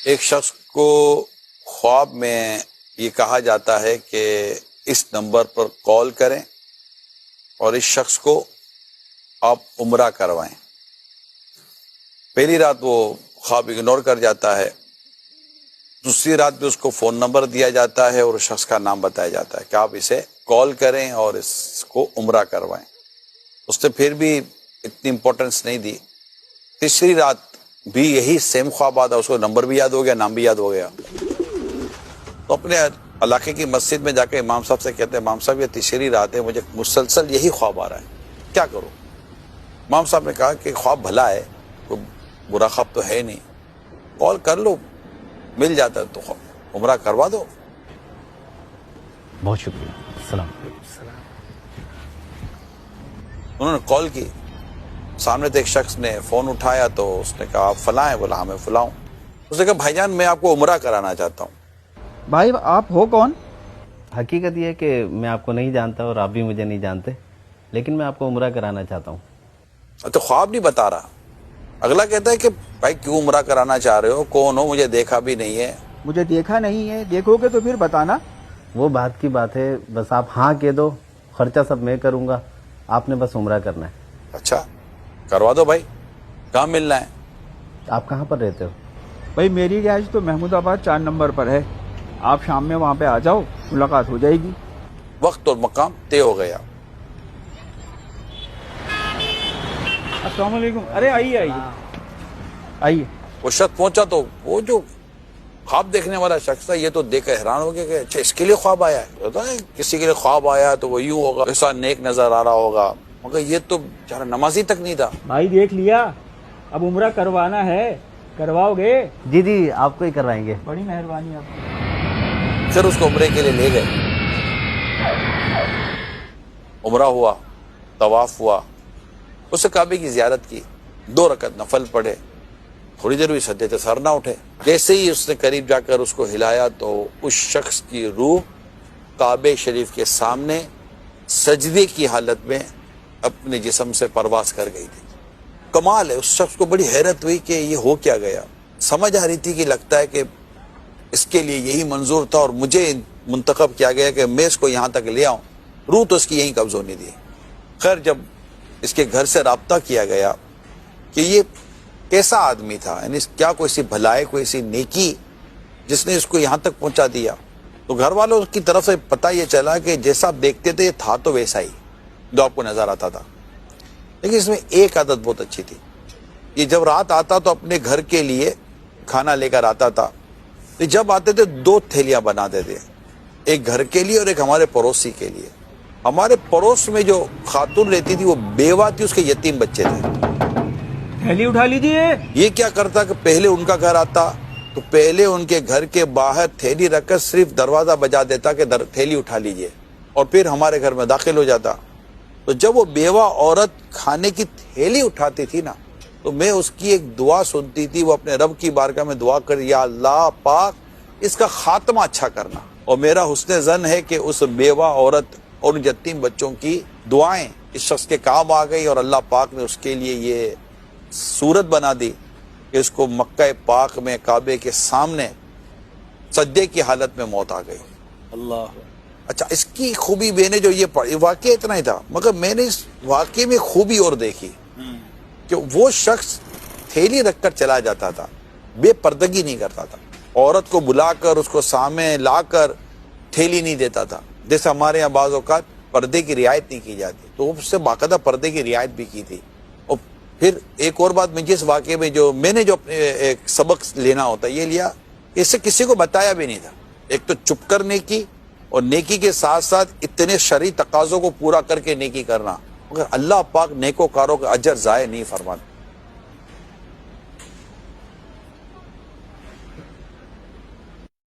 ایک شخص کو خواب میں یہ کہا جاتا ہے کہ اس نمبر پر کال کریں اور اس شخص کو آپ عمرہ کروائیں. پہلی رات وہ خواب اگنور کر جاتا ہے، دوسری رات بھی اس کو فون نمبر دیا جاتا ہے اور اس شخص کا نام بتایا جاتا ہے کہ آپ اسے کال کریں اور اس کو عمرہ کروائیں. اس نے پھر بھی اتنی امپورٹنس نہیں دی. تیسری رات بھی یہی سیم خواب آتا، اس کو نمبر بھی یاد ہو گیا، نام بھی یاد ہو گیا. تو اپنے علاقے کی مسجد میں جا کے امام صاحب سے کہتے ہیں امام صاحب یہ تیسری رات ہے، مجھے مسلسل یہی خواب آ رہا ہے، کیا کروں؟ امام صاحب نے کہا کہ خواب بھلا ہے، کوئی برا خواب تو ہے نہیں، کال کر لو، مل جاتا ہے تو عمرہ کروا دو. بہت شکریہ. السلام علیکم. انہوں نے کال کی، سامنے تو ایک شخص نے فون اٹھایا تو اس نے کہا آپ فلاں ہیں؟ بولا ہاں میں فلاں ہوں. اس نے کہا بھائی جان میں آپ کو عمرہ کرانا چاہتا ہوں. بھائی آپ ہو کون؟ حقیقت یہ ہے کہ میں آپ کو نہیں جانتا اور آپ بھی مجھے نہیں جانتے، لیکن میں آپ کو عمرہ کرانا چاہتا ہوں. تو خواب نہیں بتا رہا. اگلا کہتا ہے کہ بھائی کیوں عمرہ کرانا چاہ رہے ہو، کون ہو، مجھے دیکھا بھی نہیں ہے. مجھے دیکھا نہیں ہے، دیکھو گے تو پھر بتانا. وہ بات کی بات ہے، بس آپ ہاں کہہ دو، خرچہ سب میں کروں گا، آپ نے بس عمرہ کرنا ہے. اچھا کروا دو بھائی. کہاں ملنا ہے؟ آپ کہاں پر رہتے ہو؟ بھائی میری رہائش تو محمود آباد 4 نمبر پر ہے، آپ شام میں وہاں پہ آ جاؤ، ملاقات ہو جائے گی. وقت اور مقام طے ہو گیا. السلام علیکم. ارے آئیے آئیے آئیے. وہ شخص پہنچا تو وہ جو خواب دیکھنے والا شخص تھا یہ تو دیکھ کر حیران ہو گیا کہ اچھا اس کے لیے خواب آیا ہے. ہوتا ہے کسی کے لیے خواب آیا تو وہ یوں ہوگا، ایسا نیک نظر آ رہا ہوگا، مگر یہ تو بیچارہ نمازی تک نہیں تھا. بھائی دیکھ لیا، اب عمرہ کروانا ہے، کرواؤ گے؟ جی جی آپ کو ہی کروائیں گے. بڑی مہربانی آپ کی. پھر اس کو عمرے کے لیے لے گئے. عمرہ ہوا، طواف ہوا، اس سے کعبے کی زیارت کی، 2 رکعت نفل پڑھے، تھوڑی دیر ہوئی سجدے سے سر نہ اٹھے. جیسے ہی اس نے قریب جا کر اس کو ہلایا تو اس شخص کی روح کعبے شریف کے سامنے سجدے کی حالت میں اپنے جسم سے پرواز کر گئی تھی. کمال ہے. اس شخص کو بڑی حیرت ہوئی کہ یہ ہو کیا گیا. سمجھ آ رہی تھی کہ لگتا ہے کہ اس کے لیے یہی منظور تھا اور مجھے منتخب کیا گیا کہ میں اس کو یہاں تک لے آؤں. روح تو اس کی یہیں قبض ہونی تھی. خیر جب اس کے گھر سے رابطہ کیا گیا کہ یہ کیسا آدمی تھا، یعنی کیا کوئی سی بھلائی، کوئی سی نیکی جس نے اس کو یہاں تک پہنچا دیا، تو گھر والوں کی طرف سے پتہ یہ چلا کہ جیسا آپ دیکھتے تھے یہ تھا تو ویسا ہی جو آپ کو نظر آتا تھا. لیکن اس میں ایک عادت بہت اچھی تھی. یہ جب رات آتا تو اپنے گھر کے لیے کھانا لے کر آتا تھا. جب آتے تھے 2 تھیلیاں بناتے تھے، ایک گھر کے لیے اور ایک ہمارے پڑوسی کے لیے. ہمارے پڑوس میں جو خاتون رہتی تھی وہ بیوہ تھی، اس کے یتیم بچے تھے. تھیلی اٹھا لیجیے. یہ کیا کرتا کہ پہلے ان کا گھر آتا تو پہلے ان کے گھر کے باہر تھیلی رکھ کر صرف دروازہ بجا دیتا کہ تھیلی اٹھا لیجئے، اور پھر ہمارے گھر میں داخل ہو جاتا. تو جب وہ بیوہ عورت کھانے کی تھیلی اٹھاتی تھی نا تو میں اس کی ایک دعا سنتی تھی. وہ اپنے رب کی بارگاہ میں دعا کر یا اللہ پاک اس کا خاتمہ اچھا کرنا. اور میرا حسن ظن ہے کہ اس بیوہ عورت اور ان یتیم بچوں کی دعائیں اس شخص کے کام آ گئی اور اللہ پاک نے اس کے لیے یہ صورت بنا دی کہ اس کو مکہ پاک میں کعبے کے سامنے سجدے کی حالت میں موت آ گئی. اللہ. اچھا اس کی خوبی میں نے جو یہ پڑھی، واقعہ اتنا ہی تھا، مگر میں نے اس واقعے میں خوبی اور دیکھی کہ وہ شخص تھیلی رکھ کر چلا جاتا تھا، بے پردگی نہیں کرتا تھا. عورت کو بلا کر اس کو سامنے لا کر تھیلی نہیں دیتا تھا. جیسے ہمارے یہاں بعض اوقات پردے کی رعایت نہیں کی جاتی، تو اس سے باقاعدہ پردے کی رعایت بھی کی تھی. اور پھر ایک اور بات، میں جس واقعے میں میں نے جو اپنے ایک سبق لینا ہوتا یہ لیا، اس سے کسی کو بتایا بھی نہیں تھا. ایک تو چپ کر نیکی، اور نیکی کے ساتھ ساتھ اتنے شرعی تقاضوں کو پورا کر کے نیکی کرنا، مگر اللہ پاک نیکوکاروں کا اجر ضائع نہیں فرماتا.